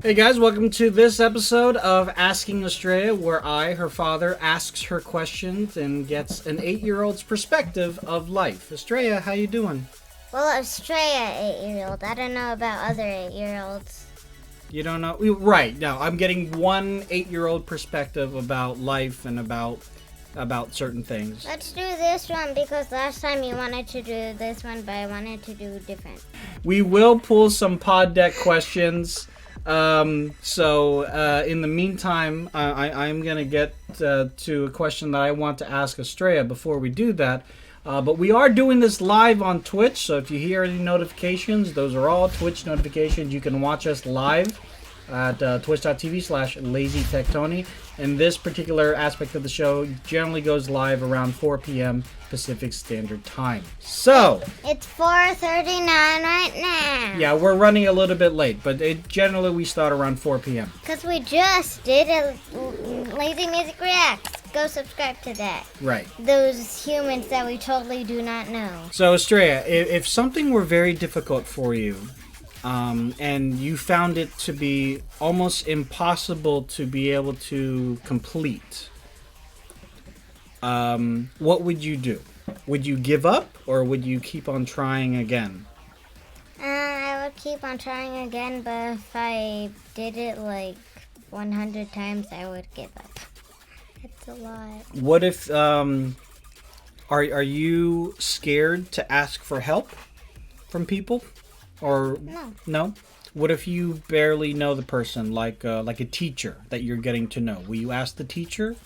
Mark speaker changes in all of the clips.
Speaker 1: Hey guys, welcome to this episode of Asking Astraea, where her father, asks her questions and gets an 8-year-old's perspective of life. Astraea, how you doing?
Speaker 2: Well, Astraea, 8-year-old. I don't know about other 8-year-olds.
Speaker 1: You don't know? Right, no, I'm getting one 8-year-old perspective about life and about certain things.
Speaker 2: Let's do this one because last time you wanted to do this one, but I wanted to do different.
Speaker 1: We will pull some pod deck questions. In the meantime, I'm going to get to a question that I want to ask Astraea before we do that. But we are doing this live on Twitch, so if you hear any notifications, those are all Twitch notifications. You can watch us live at twitch.tv/LazyTechTony. And this particular aspect of the show generally goes live around 4 p.m. Pacific Standard Time. So
Speaker 2: it's 4:39 right now.
Speaker 1: Yeah, we're running a little bit late, but generally we start around 4 p.m.
Speaker 2: Because we just did a Lazy Music Reacts. Go subscribe to that.
Speaker 1: Right.
Speaker 2: Those humans that we totally do not know.
Speaker 1: So, Astraea, if something were very difficult for you, and you found it to be almost impossible to be able to complete, what would you do? Would you give up, or would you keep on trying again?
Speaker 2: I would keep on trying again, but if I did it like 100 times, I would give up. It's a lot.
Speaker 1: What if, are you scared to ask for help from people? Or no? What if you barely know the person, like a teacher that you're getting to know? Will you ask the teacher?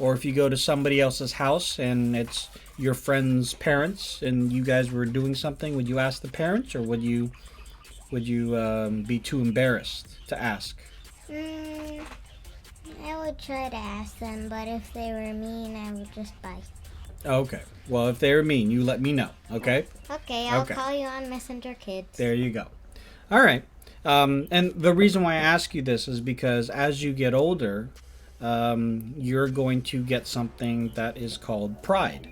Speaker 1: Or if you go to somebody else's house and it's your friend's parents and you guys were doing something, would you ask the parents, or would you be too embarrassed to ask?
Speaker 2: I would try to ask them, but if they were mean, I would just bite.
Speaker 1: Okay. Well, if they were mean, you let me know, okay?
Speaker 2: Okay, I'll call you on Messenger Kids.
Speaker 1: There you go. All right. And the reason why I ask you this is because as you get older, you're going to get something that is called pride.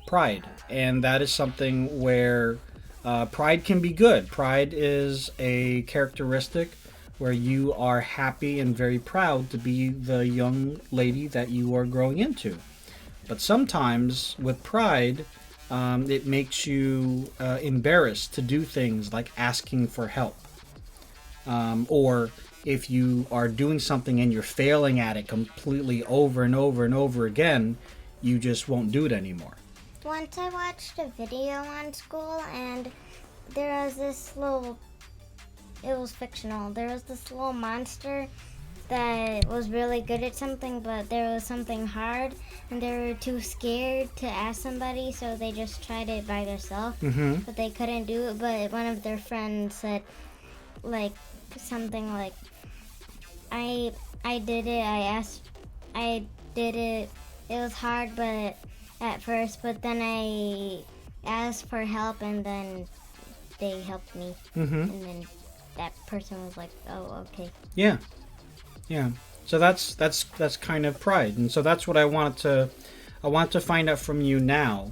Speaker 1: Pride. And that is something where pride can be good. Pride is a characteristic where you are happy and very proud to be the young lady that you are growing into. But sometimes with pride, it makes you embarrassed to do things like asking for help. Or if you are doing something and you're failing at it completely over and over and over again, you just won't do it anymore.
Speaker 2: Once I watched a video on school, and there was this little, it was fictional, there was this little monster that was really good at something, but there was something hard, and they were too scared to ask somebody, so they just tried it by themselves. But they couldn't do it. But one of their friends said, like, something like, I did it. I did it. It was hard, but at first, but then I asked for help, and then they helped me, and then that person was like, "Oh, okay."
Speaker 1: Yeah. So that's kind of pride, and so that's what I want to find out from you now.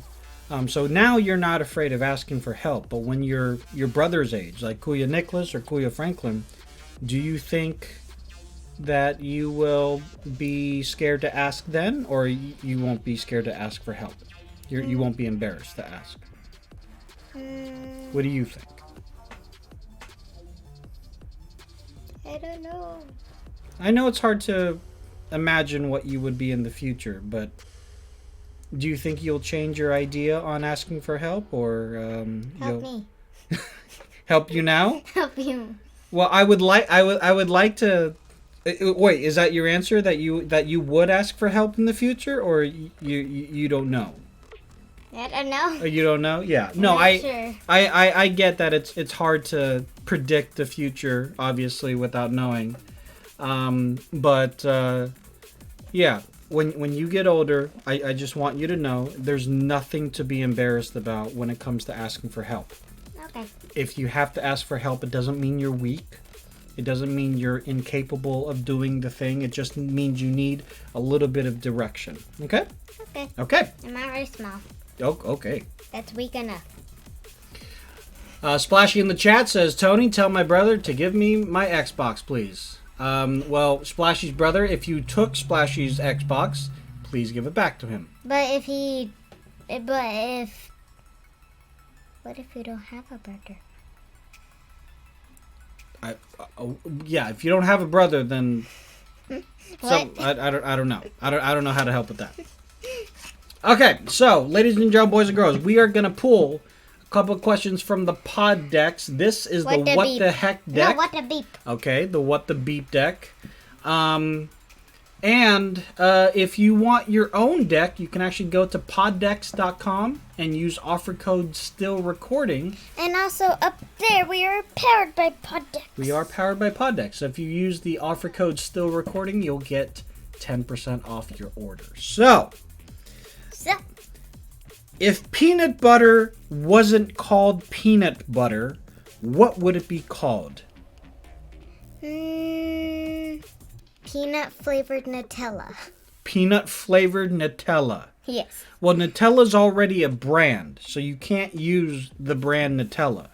Speaker 1: So now you're not afraid of asking for help, but when you're your brother's age, like Kuya Nicholas or Kuya Franklin, do you think that you will be scared to ask then, or you won't be scared to ask for help? You won't be embarrassed to ask. What do you think?
Speaker 2: I don't know.
Speaker 1: I know it's hard to imagine what you would be in the future, but do you think you'll change your idea on asking for help, or
Speaker 2: help me?
Speaker 1: Help you now?
Speaker 2: Help you.
Speaker 1: Well, I would like to. Wait, is that your answer? That you would ask for help in the future, or you don't know?
Speaker 2: I don't know.
Speaker 1: You don't know? Yeah. No,
Speaker 2: Sure.
Speaker 1: I get that it's hard to predict the future, obviously, without knowing. Yeah, when you get older, I just want you to know there's nothing to be embarrassed about when it comes to asking for help.
Speaker 2: Okay.
Speaker 1: If you have to ask for help, it doesn't mean you're weak. It doesn't mean you're incapable of doing the thing. It just means you need a little bit of direction. Okay?
Speaker 2: Okay.
Speaker 1: Okay.
Speaker 2: I'm already small.
Speaker 1: Oh, okay.
Speaker 2: That's weak enough.
Speaker 1: Splashy in the chat says, Tony, tell my brother to give me my Xbox, please. Well, Splashy's brother, if you took Splashy's Xbox, please give it back to him.
Speaker 2: But what if you don't have a brother?
Speaker 1: Yeah, if you don't have a brother, then
Speaker 2: What?
Speaker 1: I don't know. I don't know how to help with that. Okay, so ladies and gentlemen, boys and girls, we are gonna pull a couple of questions from the pod decks. This is the What the Heck deck.
Speaker 2: No, what the beep.
Speaker 1: Okay, the What the Beep deck. And if you want your own deck, you can actually go to poddecks.com and use offer code STILLRECORDING.
Speaker 2: And also up there, we are powered by Poddex.
Speaker 1: We are powered by Poddex. So if you use the offer code STILLRECORDING, you'll get 10% off your order. So, if peanut butter wasn't called peanut butter, what would it be called?
Speaker 2: Peanut flavored Nutella.
Speaker 1: Peanut flavored Nutella.
Speaker 2: Yes.
Speaker 1: Well, Nutella's already a brand, so you can't use the brand Nutella.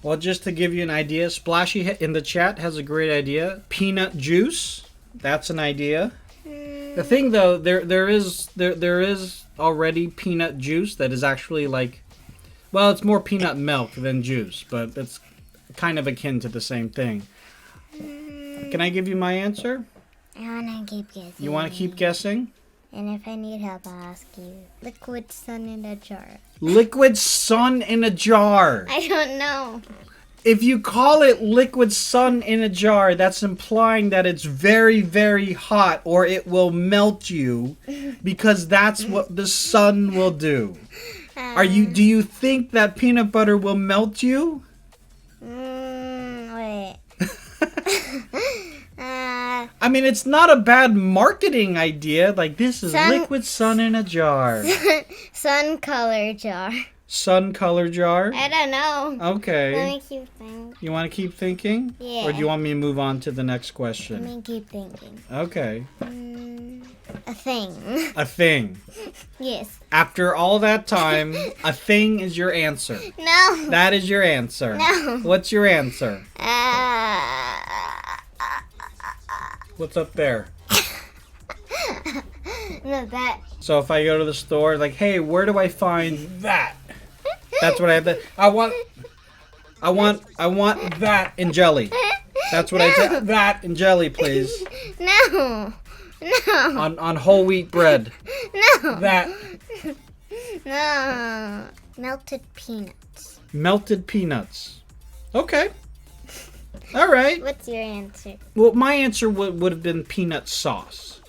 Speaker 1: Well, just to give you an idea, Splashy in the chat has a great idea. Peanut juice. That's an idea. The thing, though, there is already peanut juice that is actually like, well, it's more peanut milk than juice, but it's kind of akin to the same thing. Can I give you my answer?
Speaker 2: I want to keep guessing.
Speaker 1: You want to keep guessing?
Speaker 2: And if I need help, I'll ask you. Liquid sun in a jar.
Speaker 1: Liquid sun in a jar.
Speaker 2: I don't know.
Speaker 1: If you call it liquid sun in a jar, that's implying that it's very, very hot or it will melt you because that's what the sun will do. Do you think that peanut butter will melt you?
Speaker 2: Wait.
Speaker 1: I mean, it's not a bad marketing idea. Like, this is liquid sun in a jar.
Speaker 2: Sun color jar.
Speaker 1: Sun color jar?
Speaker 2: I don't know.
Speaker 1: Okay.
Speaker 2: Let me keep thinking.
Speaker 1: You want to keep thinking?
Speaker 2: Yeah.
Speaker 1: Or do you want me to move on to the next question?
Speaker 2: Let me keep thinking.
Speaker 1: Okay.
Speaker 2: A thing.
Speaker 1: A thing.
Speaker 2: Yes.
Speaker 1: After all that time, a thing is your answer.
Speaker 2: No.
Speaker 1: That is your answer.
Speaker 2: No.
Speaker 1: What's your answer? What's up there?
Speaker 2: No, that.
Speaker 1: So if I go to the store, like, hey, where do I find that? That's what I have. I want that in jelly. That's what I said. That in jelly, please.
Speaker 2: No. No.
Speaker 1: On whole wheat bread.
Speaker 2: No.
Speaker 1: That.
Speaker 2: No. Melted peanuts.
Speaker 1: Melted peanuts. Okay. All right.
Speaker 2: What's your answer?
Speaker 1: Well, my answer would have been peanut sauce.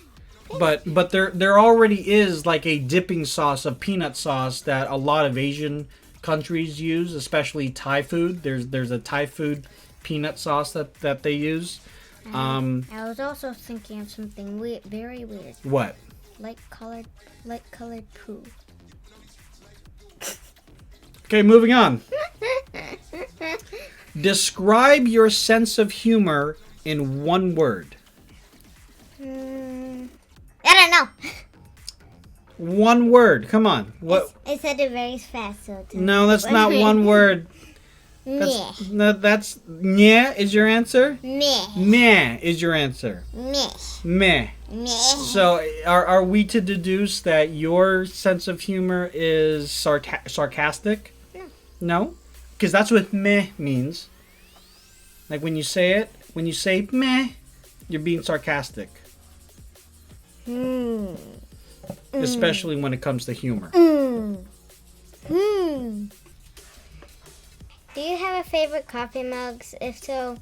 Speaker 1: But there already is like a dipping sauce of peanut sauce that a lot of Asian countries use, especially Thai food. There's a Thai food peanut sauce that they use.
Speaker 2: I was also thinking of something weird, very weird.
Speaker 1: What?
Speaker 2: Light colored poo.
Speaker 1: Okay, moving on. Describe your sense of humor in one word.
Speaker 2: I don't know.
Speaker 1: One word. Come on. What?
Speaker 2: I said it very fast. So
Speaker 1: No, that's not one word.
Speaker 2: Meh.
Speaker 1: That's yeah is your answer?
Speaker 2: Meh.
Speaker 1: Meh is your answer.
Speaker 2: Meh.
Speaker 1: Meh.
Speaker 2: Meh.
Speaker 1: So are we to deduce that your sense of humor is sarcastic?
Speaker 2: No.
Speaker 1: No? Because that's what meh means. Like when you say meh, you're being sarcastic. Especially when it comes to humor.
Speaker 2: Do you have a favorite coffee mugs? If so,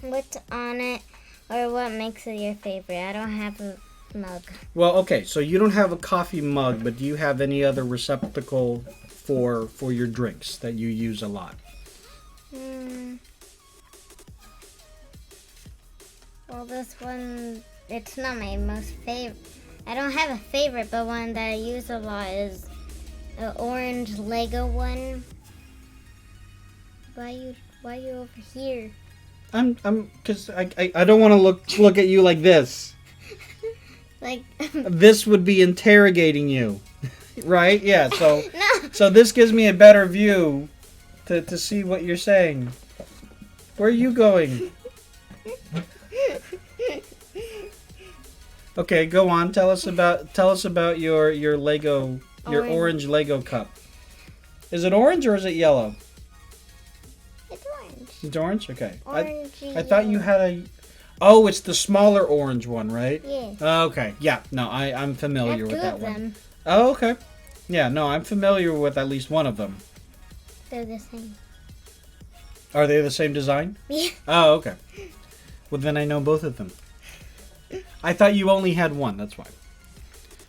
Speaker 2: what's on it or what makes it your favorite? I don't have a mug.
Speaker 1: Well, okay, so you don't have a coffee mug, but do you have any other receptacle for your drinks that you use a lot?
Speaker 2: Well, this one, it's not my most favorite. I don't have a favorite, but one that I use a lot is an orange Lego one. Why you over here?
Speaker 1: I'm because I don't want to look at you like this.
Speaker 2: Like
Speaker 1: This would be interrogating you, right? Yeah. So
Speaker 2: no.
Speaker 1: So this gives me a better view to see what you're saying. Where are you going? Okay, go on. Tell us about your Lego, your orange Lego cup. Is it orange or is it yellow?
Speaker 2: It's orange.
Speaker 1: It's orange? Okay.
Speaker 2: Orangey.
Speaker 1: I thought you had a... Oh, it's the smaller orange one, right?
Speaker 2: Yeah.
Speaker 1: Okay. Yeah. No, I'm familiar with that one.
Speaker 2: Them.
Speaker 1: Oh, okay. Yeah, no, I'm familiar with at least one of them.
Speaker 2: They're the same.
Speaker 1: Are they the same design?
Speaker 2: Yeah.
Speaker 1: Oh, okay. Well, then I know both of them. I thought you only had one, that's why.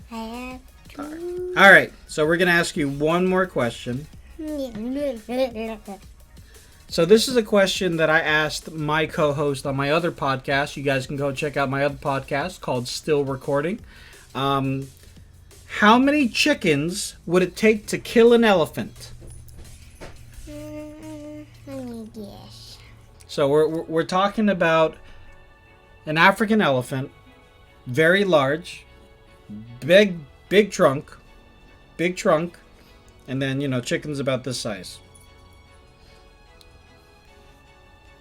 Speaker 2: I have two.
Speaker 1: All right, so we're going to ask you one more question. So this is a question that I asked my co-host on my other podcast. You guys can go check out my other podcast called Still Recording. How many chickens would it take to kill an elephant?
Speaker 2: Let me guess.
Speaker 1: So we're talking about an African elephant, very large, big trunk, and then chickens about this size.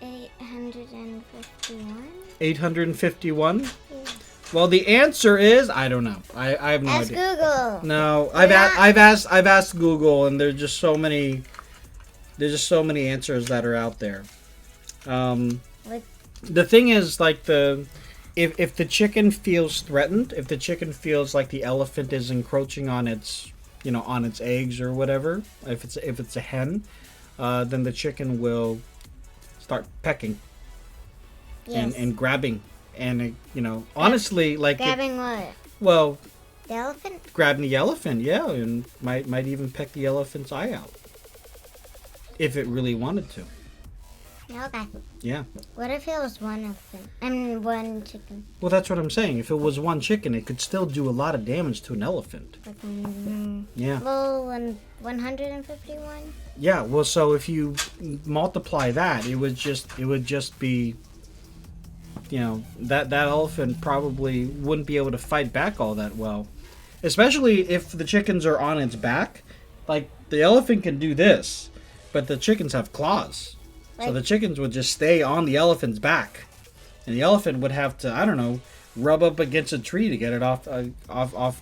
Speaker 2: 851.
Speaker 1: 851.
Speaker 2: Yeah.
Speaker 1: Well, the answer is I don't know. I have no
Speaker 2: Ask
Speaker 1: idea.
Speaker 2: Google.
Speaker 1: No, I've asked Google, and there's just so many answers that are out there. The thing is, like if the chicken feels threatened, if the chicken feels like the elephant is encroaching on its eggs or whatever, if it's a hen, then the chicken will start pecking and grabbing. And honestly, like
Speaker 2: grabbing what?
Speaker 1: Well,
Speaker 2: the elephant.
Speaker 1: Grabbing the elephant, yeah, and might even peck the elephant's eye out if it really wanted to.
Speaker 2: Okay.
Speaker 1: Yeah.
Speaker 2: What if it was one elephant? I mean, one chicken.
Speaker 1: Well, that's what I'm saying. If it was one chicken, it could still do a lot of damage to an elephant. Yeah.
Speaker 2: Well, 151.
Speaker 1: Yeah. Well, so if you multiply that, it would just be. That elephant probably wouldn't be able to fight back all that well. Especially if the chickens are on its back. Like, the elephant can do this, but the chickens have claws. So the chickens would just stay on the elephant's back. And the elephant would have to, I don't know, rub up against a tree to get it off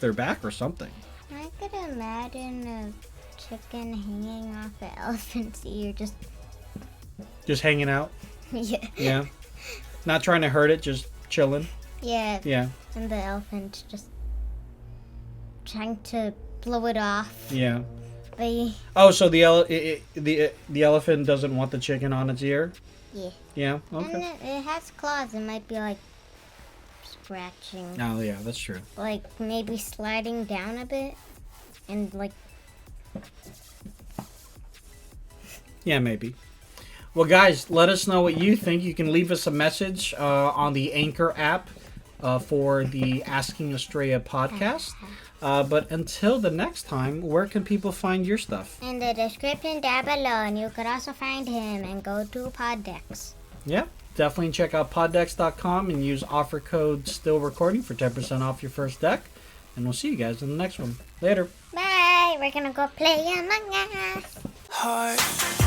Speaker 1: their back or something.
Speaker 2: I could imagine a chicken hanging off an elephant's ear,
Speaker 1: Just hanging out?
Speaker 2: Yeah.
Speaker 1: Yeah. Not trying to hurt it, just chilling.
Speaker 2: Yeah.
Speaker 1: Yeah.
Speaker 2: And the elephant just trying to blow it off.
Speaker 1: Yeah.
Speaker 2: But
Speaker 1: oh, so the elephant doesn't want the chicken on its ear?
Speaker 2: Yeah.
Speaker 1: Yeah. Okay.
Speaker 2: And it has claws. It might be like scratching.
Speaker 1: Oh yeah, that's true.
Speaker 2: Like maybe sliding down a bit, and like.
Speaker 1: Yeah, maybe. Well, guys, let us know what you think. You can leave us a message on the Anchor app for the Asking Astraea podcast. But until the next time, where can people find your stuff?
Speaker 2: In the description down below, and you could also find him and go to Poddex.
Speaker 1: Yeah, definitely check out poddex.com and use offer code STILLRECORDING for 10% off your first deck. And we'll see you guys in the next one. Later.
Speaker 2: Bye. We're gonna go play Among Us.
Speaker 3: Heart.